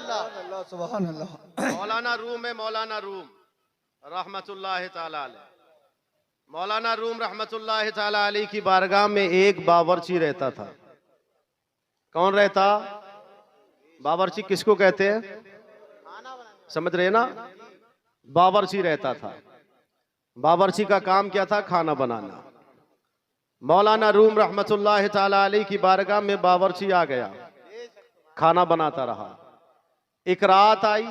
अल्लाह सुभान अल्लाह। मौलाना रूम है, मौलाना रूम रहमतुल्लाह ताला अलैह। मौलाना रूम रहमतुल्लाह ताला अलैह की बारगाह में एक बावर्ची रहता था। कौन रहता? बावर्ची किसको कहते हैं? समझ रहे ना? बावर्ची रहता था। बावर्ची का काम क्या था? खाना बनाना। मौलाना रूम रहमतुल्लाह ताला अलैह की बारगाह में बावर्ची आ गया, खाना बनाता रहा। एक रात आई,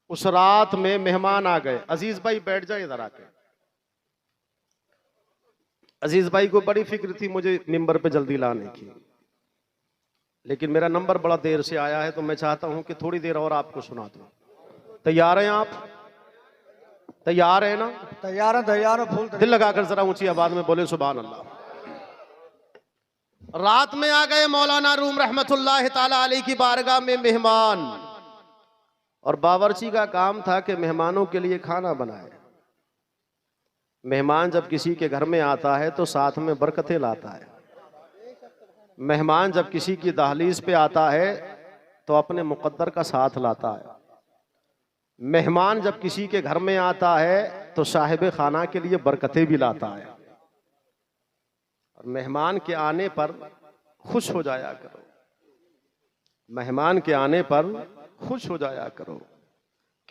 उस रात में मेहमान आ गए। अजीज भाई बैठ जाए इधर आके। अजीज भाई को बड़ी फिक्र थी मुझे मिंबर पे जल्दी लाने की, लेकिन मेरा नंबर बड़ा देर से आया है, तो मैं चाहता हूं कि थोड़ी देर और आपको सुना दूं। तैयार हैं आप? तैयार है ना? तैयार है, तैयार है, फुल दिल लगाकर जरा ऊंची आवाज में बोले सुभान अल्लाह। रात में आ गए मौलाना रूम रहमतुल्लाह ताला अलैह की बारगाह में मेहमान, और बावर्ची का काम था कि मेहमानों के लिए खाना बनाए। मेहमान जब किसी के घर में आता है तो साथ में बरकतें लाता है। मेहमान जब किसी की दहलीज पे आता है तो अपने मुकद्दर का साथ लाता है। मेहमान जब किसी के घर में आता है तो साहिब खाना के लिए बरकतें भी लाता है। और मेहमान के आने पर खुश हो जाया करो, मेहमान के आने पर खुश हो जाया करो,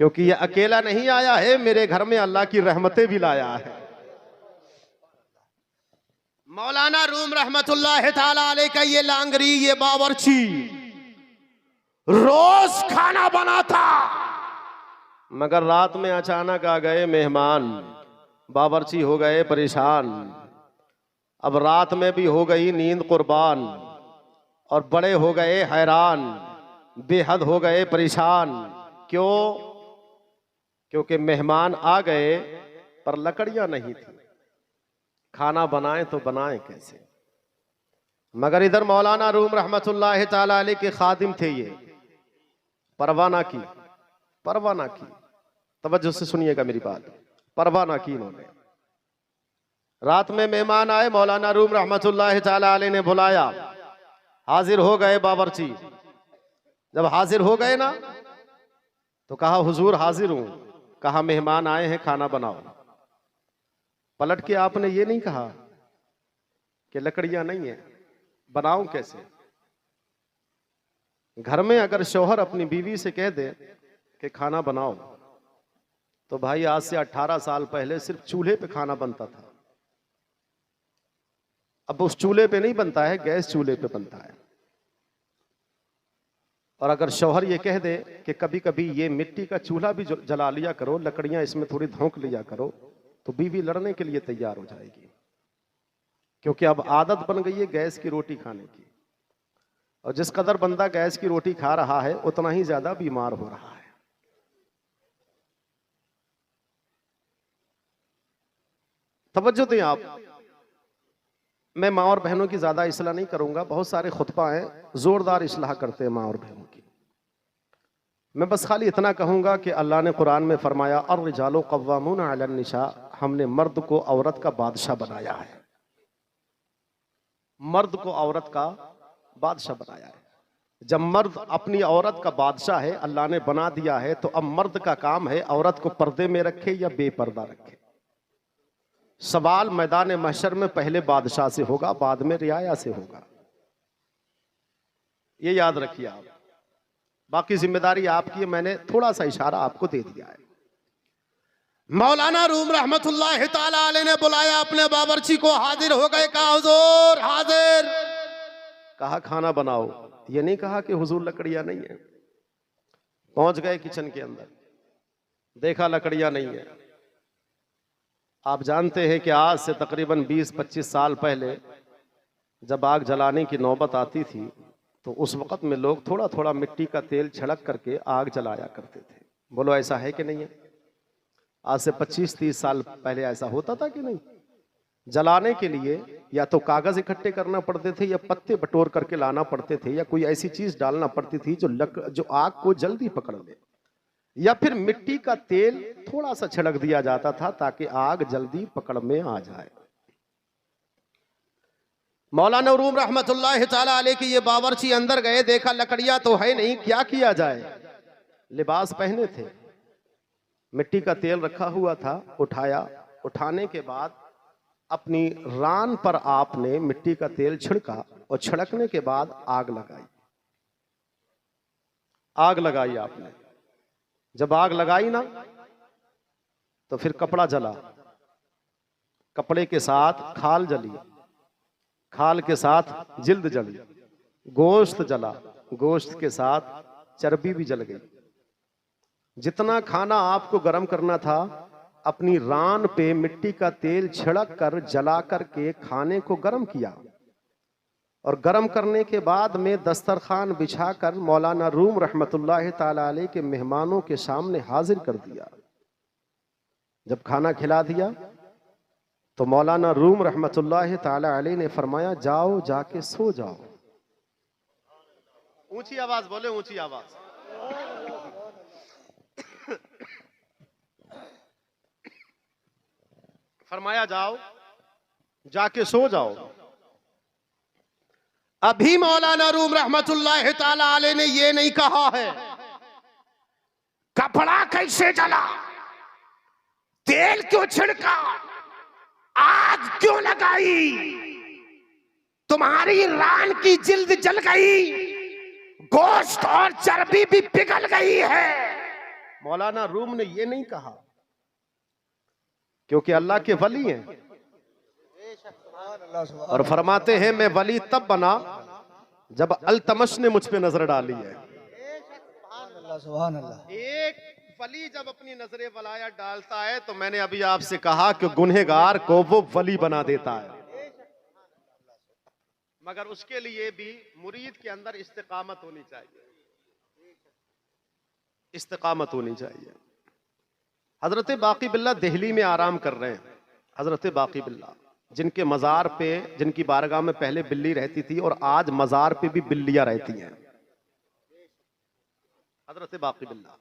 क्योंकि ये अकेला नहीं आया है, मेरे घर में अल्लाह की रहमतें भी लाया है। मौलाना रूम रहमतुल्लाह ताला अलैह का ये लांगरी, ये बावर्ची रोज खाना बनाता, मगर रात में अचानक आ गए मेहमान। बावर्ची हो गए परेशान। अब रात में भी हो गई नींद कुर्बान, और बड़े हो गए हैरान, बेहद हो गए परेशान। क्यों? क्योंकि मेहमान आ गए पर लकड़ियां नहीं थी। खाना बनाएं तो बनाएं कैसे? मगर इधर मौलाना रूम रहमतुल्लाह ताला अलैह के खादिम थे, ये परवाह ना की, परवाह ना की। तवज्जो से सुनिएगा मेरी बात, परवाह ना की इन्होंने। रात में मेहमान आए, मौलाना रूम रहमतुल्लाह ताला अलैह ने बुलाया। हाजिर हो गए बावर्ची। जब हाजिर हो गए ना तो कहा हुजूर हाजिर हूं। कहा मेहमान आए हैं, खाना बनाओ। पलट के आपने ये नहीं कहा कि लकड़ियां नहीं है, बनाऊं कैसे? घर में अगर शौहर अपनी बीवी से कह दे कि खाना बनाओ, तो भाई आज से 18 साल पहले सिर्फ चूल्हे पे खाना बनता था। अब उस चूल्हे पे नहीं बनता है, गैस चूल्हे पे बनता है। और अगर शौहर ये कह दे कि कभी कभी ये मिट्टी का चूल्हा भी जला लिया करो, लकड़ियां इसमें थोड़ी धोंक लिया करो, तो बीवी लड़ने के लिए तैयार हो जाएगी, क्योंकि अब आदत बन गई है गैस की रोटी खाने की। और जिस कदर बंदा गैस की रोटी खा रहा है उतना ही ज्यादा बीमार हो रहा है। तवज्जो दें आप। मैं माँ और बहनों की ज्यादा इस्लाह नहीं करूंगा, बहुत सारे खुतबा हैं, जोरदार इस्लाह करते हैं माँ और बहनों की। मैं बस खाली इतना कहूंगा कि अल्लाह ने कुरान में फरमाया अर्रिजालु कव्वामून अलन निसा, हमने मर्द को औरत का बादशाह बनाया है। मर्द को औरत का बादशाह बनाया है। जब मर्द अपनी औरत का बादशाह है, अल्लाह ने बना दिया है, तो अब मर्द का काम है औरत को पर्दे में रखे या बेपर्दा रखे। सवाल मैदान महशर में पहले बादशाह से होगा, बाद में रियाया से होगा। ये याद रखिए आप। बाकी जिम्मेदारी आपकी है, मैंने थोड़ा सा इशारा आपको दे दिया है। मौलाना रूम रहमतुल्लाह ताला अलैह ने बुलाया अपने बावर्ची को, हाजिर हो गए। कहा हुजूर हाजिर। कहा खाना बनाओ। ये नहीं कहा कि हुजूर लकड़ियां नहीं है। पहुंच गए किचन के अंदर, देखा लकड़ियां नहीं है। आप जानते हैं कि आज से तकरीबन 20-25 साल पहले जब आग जलाने की नौबत आती थी, तो उस वक्त में लोग थोड़ा थोड़ा मिट्टी का तेल छिड़क करके आग जलाया करते थे। बोलो ऐसा है कि नहीं है? आज से 25-30 साल पहले ऐसा होता था कि नहीं? जलाने के लिए या तो कागज इकट्ठे करना पड़ते थे, या पत्ते बटोर करके लाना पड़ते थे, या कोई ऐसी चीज डालना पड़ती थी जो आग को जल्दी पकड़ ले, या फिर मिट्टी का तेल थोड़ा सा छिड़क दिया जाता था ताकि आग जल्दी पकड़ में आ जाए। मौलाना रूम रहमतुल्लाह ताला अलैह की ये बावर्ची अंदर गए, देखा लकड़ियां तो है नहीं, क्या किया जाए। लिबास पहने थे, मिट्टी का तेल रखा हुआ था, उठाया। उठाने के बाद अपनी रान पर आपने मिट्टी का तेल छिड़का और छिड़कने के बाद आग लगाई। आग लगाई आपने। जब आग लगाई ना तो फिर कपड़ा जला, कपड़े के साथ खाल जली, खाल के साथ जिल्द जली, गोश्त जला, गोश्त के साथ चर्बी भी जल गई। जितना खाना आपको गर्म करना था, अपनी रान पे मिट्टी का तेल छिड़क कर जला करके खाने को गर्म किया और गर्म करने के बाद में दस्तरखान बिछाकर मौलाना रूम रहमतुल्लाह ताला अलैह के मेहमानों के सामने हाजिर कर दिया। जब खाना खिला दिया तो मौलाना रूम रहमतुल्लाह ताला अलैह ने फरमाया, जाओ जाके सो जाओ। ऊंची आवाज बोले, ऊंची आवाज। फरमाया जाओ जाके सो जाओ। अभी मौलाना रूम रहमतुल्लाह ताला अलैह ने ये नहीं कहा है कपड़ा कैसे जला, तेल क्यों छिड़का, आग क्यों लगाई, तुम्हारी रान की जिल्द जल गई, गोश्त और चर्बी भी पिघल गई है। मौलाना रूम ने ये नहीं कहा, क्योंकि अल्लाह के वली हैं और फरमाते हैं मैं वली तब बना जब अल्तमश ने मुझ पे नजर डाली है। एक वली जब अपनी नजरे वलाया डालता है तो मैंने अभी आपसे कहा कि गुनहगार को वो वली बना देता है, मगर उसके लिए भी मुरीद के अंदर इस्तिकामत होनी चाहिए, इस्तिकामत होनी चाहिए। हजरत बाकी बिल्ला दिल्ली में आराम कर रहे हैं। हजरत बाकी बिल्ला जिनके मजार पे, जिनकी बारगाह में पहले बिल्ली रहती थी और आज मजार पे भी बिल्लियां रहती हैं। हजरत बाकी बिल्ला,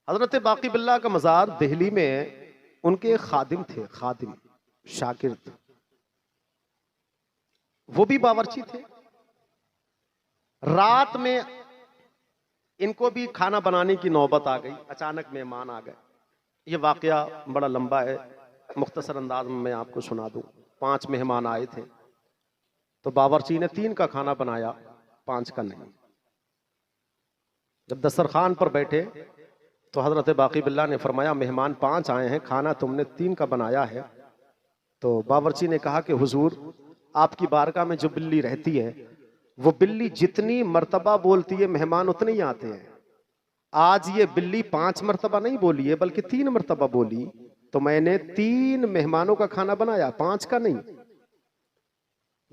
हजरत बाकी बिल्ला का मजार दिल्ली में उनके खादिम थे, खादिम शाकिर्द, वो भी बावर्ची थे। रात में इनको भी खाना बनाने की नौबत आ गई, अचानक मेहमान आ गए। ये वाकया बड़ा लंबा है, मुख्तसर अंदाज में मैं आपको सुना दूं। 5 मेहमान आए थे तो बावर्ची ने 3 का खाना बनाया, 5 का नहीं। जब दस्तरखान पर बैठे तो हजरत बाकी बिल्ला ने फरमाया, मेहमान 5 आए हैं, खाना तुमने 3 का बनाया है। तो बावर्ची ने कहा कि हुजूर, आपकी बारगाह में जो बिल्ली रहती है वो बिल्ली जितनी मर्तबा बोलती है मेहमान उतने ही आते हैं। आज ये बिल्ली 5 मर्तबा नहीं बोली है बल्कि 3 मर्तबा बोली, तो मैंने 3 मेहमानों का खाना बनाया, 5 का नहीं।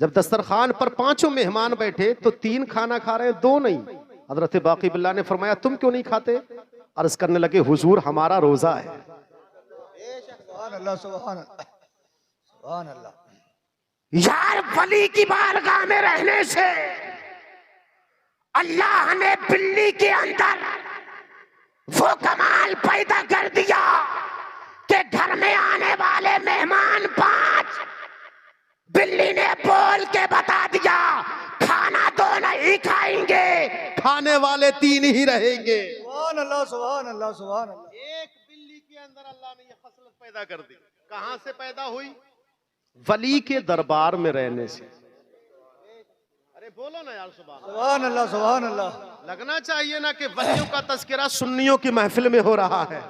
जब दस्तरखान पर 5 मेहमान बैठे तो 3 खाना खा रहे हैं, 2 नहीं। हजरत बाकी बिल्ला ने फरमाया, तुम क्यों नहीं खाते? अर्ज करने लगे, हुजूर हमारा रोजा है। सुभान अल्लाह। यार वली की बारगाह में रहने से अल्लाह ने बिल्ली के अंदर वो कमाल पैदा कर दिया कि घर में आने वाले मेहमान 5, बिल्ली ने बोल के बता दिया खाना 2 नहीं खाएंगे, खाने वाले 3 ही रहेंगे। सुभान अल्लाह, सुभान अल्लाह, सुभान अल्लाह। एक बिल्ली के अंदर अल्लाह ने ये खसलत पैदा कर दी। कहां से पैदा हुई? वली के दरबार में रहने से। अरे बोलो ना यार, सुभान अल्लाह, सुभान अल्लाह। लगना चाहिए ना कि वलियों का तस्करा सुन्नियों की महफिल में हो रहा है।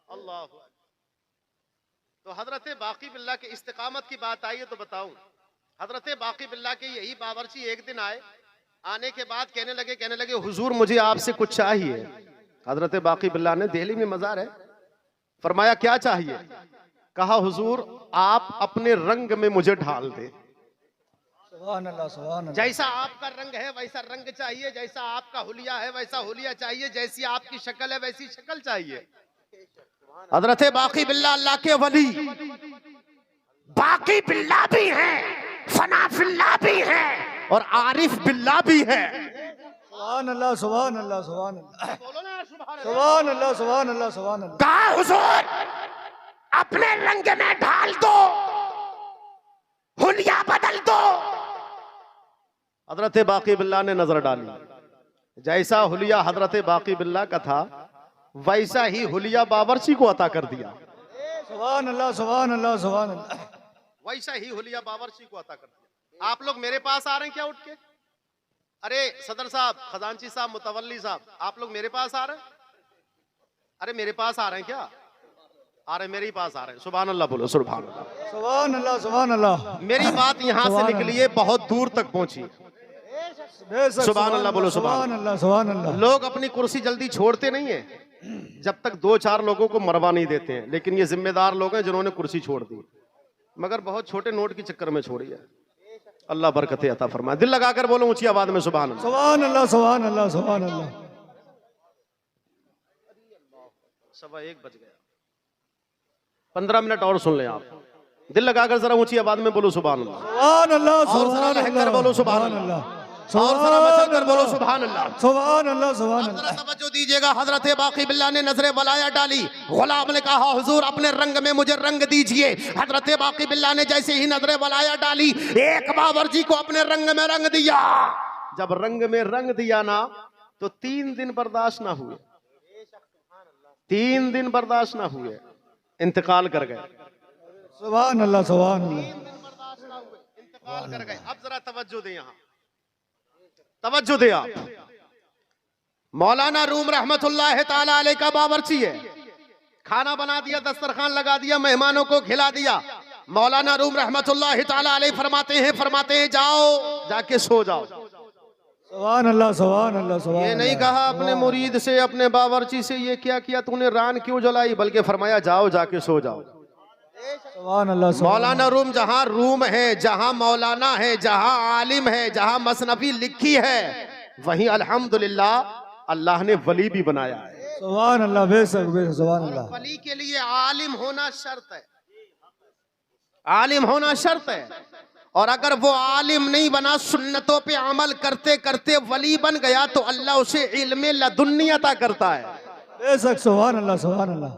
अल्लाह। तो हजरत बाकी बिल्ला के इस्तिकामत की बात आई है तो बताऊं। हजरत बाकी बिल्ला के यही बावर्ची एक दिन आए, आने के बाद कहने लगे हुजूर मुझे आपसे कुछ चाहिए। हजरत बाकी बिल्ला ने, दिल्ली में मजार है, फरमाया क्या चाहिए? कहा हुजूर आप अपने रंग में मुझे ढाल दे। सुभान अल्लाह, सुभान अल्लाह। जैसा आपका रंग है वैसा रंग चाहिए, जैसा आपका हुलिया है वैसा हुलिया चाहिए, जैसी आपकी शक्ल है वैसी शक्ल चाहिए। हजरत बाकी बिल्ला अल्लाह के वली, बाकी बिल्ला भी हैं, फना बिल्ला भी हैं और आरिफ बिल्ला भी है। सुभान अल्लाह, सुभान अल्लाह, सुभान अल्लाह। बोलो ना सुभान अल्लाह, सुभान अल्लाह, सुभान अल्लाह। कहा हुजूर अपने रंग में ढाल दो। हुलिया बदल दो। हजरत बाकी बिल्ला ने नजर डाली, जैसा हुलिया हजरत बाकी बिल्ला का था वैसा ही हुलिया बावर्ची को अता कर दिया। सुभान अल्लाह सुभान अल्लाह सुभान अल्लाह। वैसा ही हुलिया बावर्ची को अता कर दिया। आप लोग मेरे पास आ रहे हैं क्या उठ के? अरे सदर साहब, खजांची साहब, मुतवल्ली साहब, आप लोग मेरे पास आ रहे हैं? अरे मेरे पास आ रहे हैं क्या? आ रहे, मेरे ही पास आ रहे हैं। सुभान अल्लाह बोलो, सुभान अल्लाह। सुभान अल्लाह सुभान अल्लाह। मेरी बात यहाँ से निकली है, बहुत दूर तक पहुंची। बेशक सुभान अल्लाह बोलो, सुभान अल्लाह सुभान अल्लाह। लोग अपनी कुर्सी जल्दी छोड़ते नहीं है जब तक 2-4 लोगों को मरवा नहीं देते हैं, लेकिन ये जिम्मेदार लोग हैं जिन्होंने कुर्सी छोड़ दी, मगर बहुत छोटे नोट के चक्कर में छोड़ी है। अल्लाह बरकत अता फरमाए। दिल लगाकर बोलो ऊंची आवाज में सुभान अल्लाह। सुभान अल्लाह सुभान अल्लाह सुभान अल्लाह। 1:15 बज गया, 15 मिनट और सुन लें आप। दिल लगाकर जरा ऊंची आवाज में बोलो सुभान अल्लाह। सुभान अल्लाह और जरा सुभान लहकर अल्लाह बोलो सुभान अल्लाह। और जरा मचल कर बोलो सुभान अल्लाह। सुभान अल्लाह सुभान जरा अल्लाह। तवज्जो दीजिएगा। हजरत बाकी बिल्ला ने नजरे वलाया डाली। गुलाम ने कहा हुजूर अपने रंग में मुझे रंग दीजिए। हजरत बाकी बिल्ला ने जैसे ही नजरे वलाया डाली, एक बावर्ची को अपने रंग में रंग दिया। जब रंग में रंग दिया ना तो 3 दिन बर्दाश्त ना हुए, 3 दिन बर्दाश्त ना हुए, इंतकाल कर गए। सुभान अल्लाह सुभान अल्लाह। इंतकाल कर गए। अब जरा तवज्जो दे, यहाँ तवज्जो दे आप। मौलाना रूम रहमतुल्लाह ताला अलैह का बावर्ची है। खाना बना दिया, दस्तरखान लगा दिया, मेहमानों को खिला दिया। मौलाना रूम रहमतुल्लाह ताला अलैह फरमाते हैं जाओ जाके सो जाओ। सुभान अल्लाह सुभान अल्लाह सुभान। ये नहीं कहा अपने मुरीद से, अपने बावर्ची से ये क्या किया तूने, रान क्यों जलाई, बल्कि फरमाया जाओ जाके सो जाओ। सुभान अल्लाह। मौलाना रूम जहां रूम है, जहां मौलाना है, जहां आलिम है, जहां मसनफी लिखी है, वहीं अल्हम्दुलिल्लाह अल्लाह ने वली भी बनाया है। सुभान अल्लाह बेशक बेशक सुभान अल्लाह। वली के लिए आलिम होना शर्त है, आलिम होना शर्त है। और अगर वो आलिम नहीं बना, सुन्नतों पे अमल करते करते वली बन गया, तो अल्लाह उसे इल्मे लदुन्नी अता करता है। बेशक सुभान अल्लाह सुभान अल्लाह।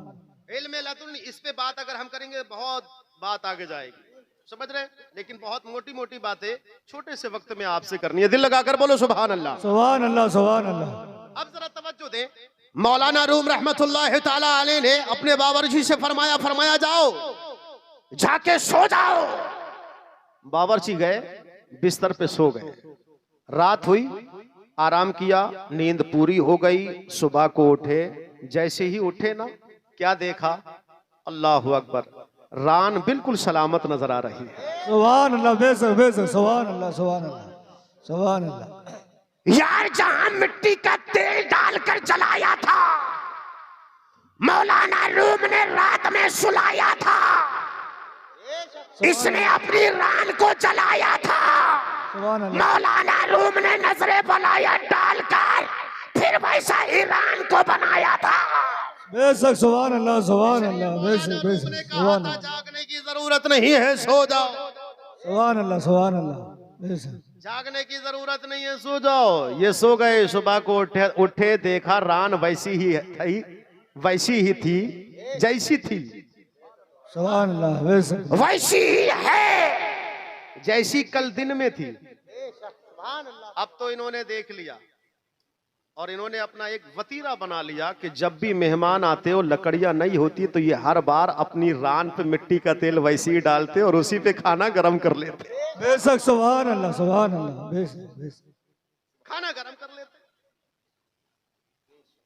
इल्मे लदुन्नी, इस पे बात अगर हम करेंगे बहुत बात आगे जाएगी, समझ रहे? लेकिन बहुत मोटी मोटी बातें छोटे से वक्त में आपसे करनी है। दिल लगाकर बोलो सुभान अल्लाह। सुभान अल्लाह सुभान अल्लाह। अब जरा तवज्जो दें। मौलाना रूम रहमतुल्लाह ताला अलैह ने अपने बावर्ची से फरमाया जाओ जाके सो जाओ। बावर्ची गए, बिस्तर पे सो गए। रात हुई, आराम किया, नींद पूरी हो गई। सुबह को उठे, जैसे ही उठे ना, क्या देखा? अल्लाह अकबर, रान बिल्कुल सलामत नजर आ रही है। सुभान अल्लाह बेशक बेशक सुभान अल्लाह सुभान अल्लाह सुभान अल्लाह। यार जहां मिट्टी का तेल डालकर जलाया था, मौलाना रूम ने रात में सुलाया था, इसने अपनी रान को जलाया था। सुभान अल्लाह। मौलाना रूम ने नजरे बनाया डालकर फिर वैसा ही रान को बनाया था। बेशक सुभान अल्लाह सुभान अल्लाह बेशक बेशक उसने सुभान कहा था अल्लाह जागने की जरूरत नहीं है, सो जाओ। सुभान अल्लाह सुभान अल्लाह बेशक। जागने की जरूरत नहीं है, सो जाओ। ये सो गए। सुबह को उठे देखा रान वैसी ही थी, वैसी ही थी जैसी थी। सुभान अल्लाह बेशक। वैसी ही है जैसी कल दिन में थी। अब तो इन्होंने देख लिया और इन्होंने अपना एक वतीरा बना लिया कि जब भी मेहमान आते हो, लकड़ियां नहीं होती, तो ये हर बार अपनी रान पे मिट्टी का तेल वैसे ही डालते और उसी पे खाना गर्म कर लेते। बेशक सुभान अल्लाह सुभान अल्लाह बेशक बेशक। खाना गर्म कर लेते।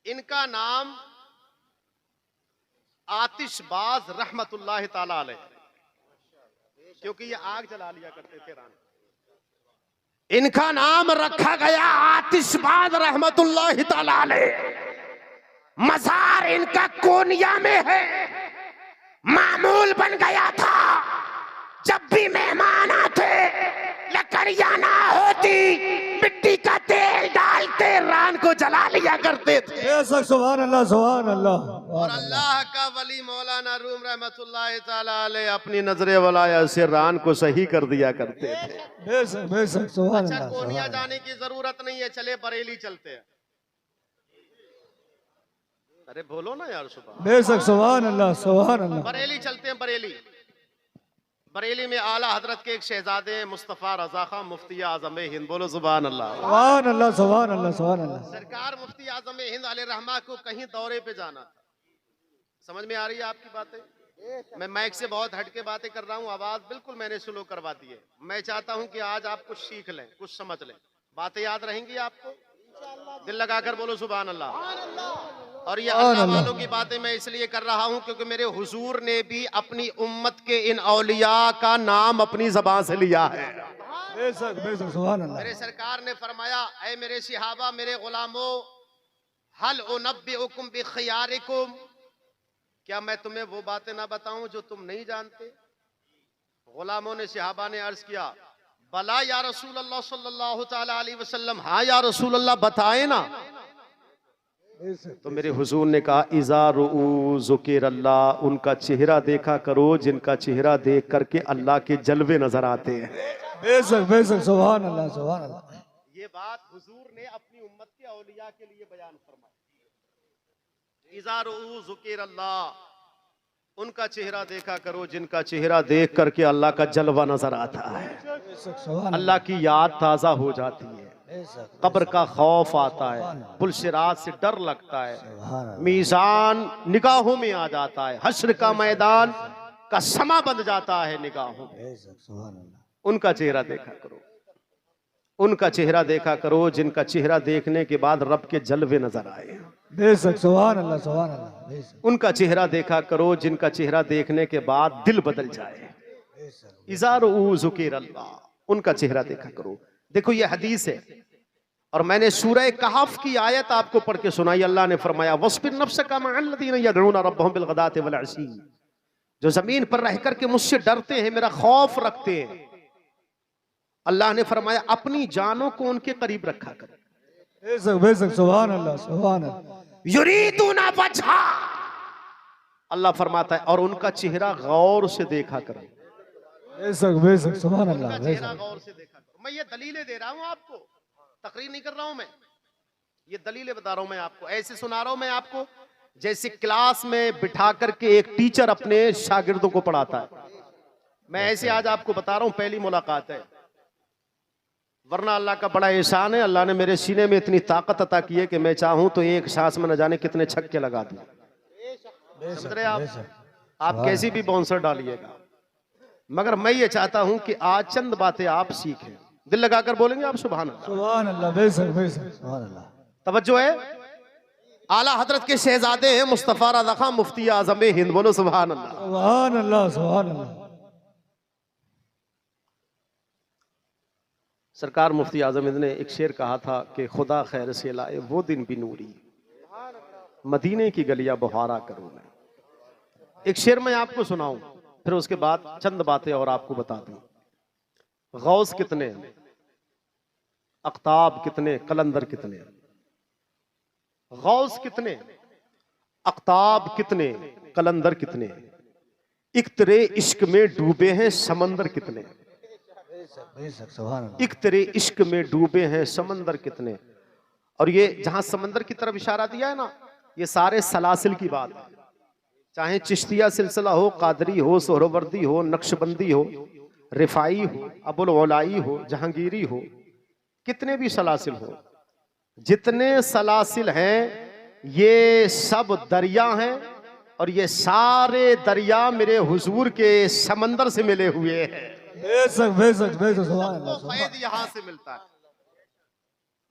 इनका नाम आतिशबाज रहमतुल्लाह ताला अलैह, क्योंकि ये आग जला लिया करते थे रान। इनका नाम रखा गया आतिशबाज रहमतुल्लाह ताला अलैह। मजार इनका कोनिया में है। मामूल बन गया था, जब भी मेहमान आते, लकड़ियां ना होती, मिट्टी का तेल डालते रान को जला लिया करते थे। बेशक सुभान अल्लाह सुभान अल्लाह। और अल्लाह का वली मौलाना रूम रहमतुल्लाह ताला अलैह अपनी नजरे वलाया से रान को सही कर दिया करते थे। बेशक बेशक सुभान अच्छा, अल्लाह कोनिया सुभान जाने की जरूरत नहीं है, चले बरेली चलते हैं। अरे बोलो ना यार सुबह। बेशक सुभान अल्लाह सुभान अल्लाह। बरेली चलते हैं, बरेली। बरेली में आला हजरत के एक शहजादे हैं मुस्तफ़ा रज़ा खां मुफ्ती आज़म हिंद। बोलो सुभान अल्लाह। सुभान अल्लाह सुभान अल्लाह सुभान अल्लाह। सरकार मुफ्ती आज़म हिंद अलैहिर्रहमा को कहीं दौरे पे जाना था। समझ में आ रही है आपकी बातें? मैं माइक से बहुत हटके बातें कर रहा हूँ, आवाज बिल्कुल मैंने स्लो करवा दी है। मैं चाहता हूँ कि आज आप कुछ सीख लें, कुछ समझ लें, बातें याद रहेंगी आपको। दिल लगाकर बोलो सुभान अल्लाह। और ये अल्लाह वालों की बातें मैं इसलिए कर रहा हूँ क्योंकि मेरे हुजूर ने भी अपनी उम्मत के इन औलिया का नाम अपनी ज़बान से लिया है। बेशक बेशक सुभान अल्लाह। मेरे सरकार ने फरमाया, ऐ मेरे सिहाबा, मेरे गुलामों, हल उनब्बिउकुम बिखियारिकुम, क्या मैं तुम्हें वो बातें ना बताऊं जो तुम नहीं जानते? गुलामों ने, सिहाबा ने अर्ज किया, बला या रसूल अल्लाह सल्लल्लाहु तआला अलैहि वसल्लम, हाँ या रसूल अल्लाह बताए ना। तो मेरे हुजूर ने कहा, इज़ा रुऊ ज़ुकिर अल्लाह, उनका चेहरा देखा करो जिनका चेहरा देख करके अल्लाह के जलवे नजर आते हैं। बेशक बेशक सुभान अल्लाह सुभान अल्लाह। ये बात हुजूर ने अपनी उम्मत के औलिया के लिए बयान फरमाई। इज़ा रुऊ ज़ुकिर अल्लाह, उनका चेहरा देखा करो जिनका चेहरा देख करके अल्लाह का जलवा नजर आता है, अल्लाह की याद ताज़ा हो जाती है, कब्र का खौफ आता है, पुलसिरात से डर लगता है, मीज़ान निगाहों में आ जाता है, हश्र का मैदान का समा बन जाता है निगाहों में। उनका चेहरा देखा करो, उनका चेहरा देखा करो जिनका चेहरा देखने के बाद रब के जलवे नजर आए। बेशक सुभान अल्लाह सुभान अल्लाह। उनका चेहरा देखा करो जिनका चेहरा देखने के बाद दिल बदल जाए। इज़ा रुऊ ज़ुकिर अल्लाह, उनका चेहरा देखा करो। देखो ये हदीस है और मैंने सूरह कहफ की आयत आपको पढ़ के सुनाई। अल्लाह ने फरमाया, वस्बिर नफ्सका मअल्लज़ीना यदऊना रब्बहुम बिलगदाति वल अशी, जो जमीन पर रह करके मुझसे डरते हैं, मेरा खौफ रखते हैं। अल्लाह ने फरमाया, अपनी जानों को उनके करीब रखा कर। बेशक बेशक सुभान अल्लाह सुभान अल्लाह। युरीदूना वजहा, अल्लाह फरमाता है, और उनका चेहरा गौर से देखा करो। बेशक बेशक सुभान अल्लाह। चेहरा गौर से देखा करो। मैं ये दलीलें दे रहा हूं आपको, तकरीर नहीं कर रहा हूं मैं, ये दलीलें बता रहा हूं मैं आपको, ऐसे सुना रहा हूं मैं आपको जैसे क्लास में बिठा करके एक टीचर अपने शागिर्दों को पढ़ाता है। मैं ऐसे आज आपको बता रहा हूं, पहली मुलाकात है, वरना अल्लाह का बड़ा एहसान है। अल्लाह ने मेरे सीने में इतनी ताकत अता की है कि मैं चाहूं तो एक सांस में न जाने कितने छक्के लगा दूं। समझ रहे आप कैसी भी बाउंसर डालिएगा, मगर मैं ये चाहता हूं कि आज चंद बातें आप सीखें। दिल लगाकर बोलेंगे आप सुभान अल्लाह। सुभान अल्लाह। बेशक बेशक सुभान अल्लाह। तवज्जो है। आला हजरत के शहजादे हैं मुस्तफ़ा रज़ा खां मुफ्ती आज़म हिंद। बोलो सुभान अल्लाह। सुभान अल्लाह सुभान अल्लाह। सरकार मुफ्ती आज़म हिंद ने एक शेर कहा था कि खुदा खैर से लाए वो दिन भी नूरी, मदीने की गलियां बहारा करूं मैं। एक शेर मैं आपको सुनाऊं, फिर उसके बाद चंद बातें और आपको बता दूं। गौस कितने, अख्ताब कितने, कलंदर कितने? गौस कितने, अख्ताब कितने, कलंदर कितने? एक तेरे इश्क में डूबे हैं समंदर कितने? एक तेरे इश्क में डूबे हैं समंदर कितने? और ये जहां समंदर की तरफ इशारा दिया है ना, ये सारे सलासिल की बात है, चाहे चिश्तिया सिलसिला हो, कादरी हो, सोहरवर्दी हो, नक्शबंदी हो, रिफाई हो, अबुल उलाई हो, जहांगीरी हो, कितने भी सलासिल हो, जितने सलासिल हैं ये सब दरिया हैं और ये सारे दरिया मेरे हुजूर के समंदर से मिले हुए हैं। बेशक बेशक बेशक सुभान अल्लाह। फैज़ यहां से मिलता है,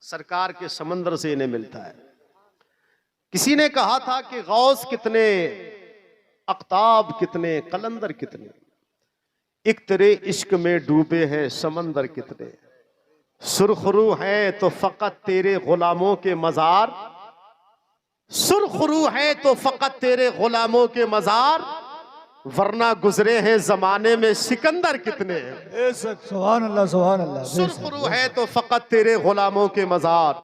सरकार के समंदर से इन्हें मिलता है। किसी ने कहा था कि गौस कितने, अख्ताब कितने, कलंदर कितने? एक तेरे इश्क में डूबे हैं समंदर कितने? सुरखरू हैं तो फकत तेरे गुलामों के मजार, सुरखरू हैं तो फकत तेरे गुलामों के मजार, वरना गुजरे हैं जमाने में सिकंदर कितने? बेशक सुभान अल्लाह सुभान अल्लाह। सुरखरू है तो फकत तेरे गुलामों के मजार।